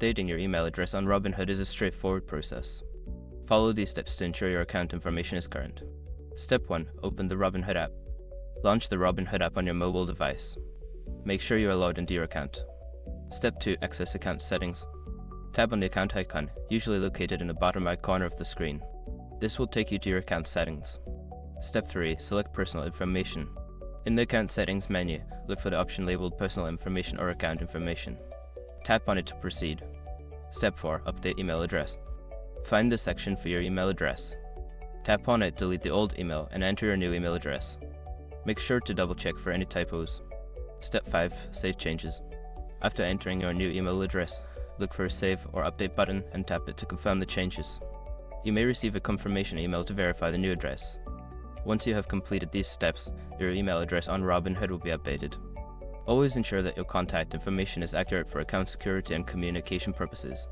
Updating your email address on Robinhood is a straightforward process. Follow these steps to ensure your account information is current. Step 1. Open the Robinhood app. Launch the Robinhood app on your mobile device. Make sure you are logged into your account. Step 2. Access account settings. Tap on the account icon, usually located in the bottom right corner of the screen. This will take you to your account settings. Step 3. Select personal information. In the account settings menu, look for the option labeled personal information or account information. Tap on it to proceed. Step 4. Update email address. Find the section for your email address. Tap on it, delete the old email, and enter your new email address. Make sure to double check for any typos. Step 5. Save changes. After entering your new email address, look for a Save or Update button and tap it to confirm the changes. You may receive a confirmation email to verify the new address. Once you have completed these steps, your email address on Robinhood will be updated. Always ensure that your contact information is accurate for account security and communication purposes.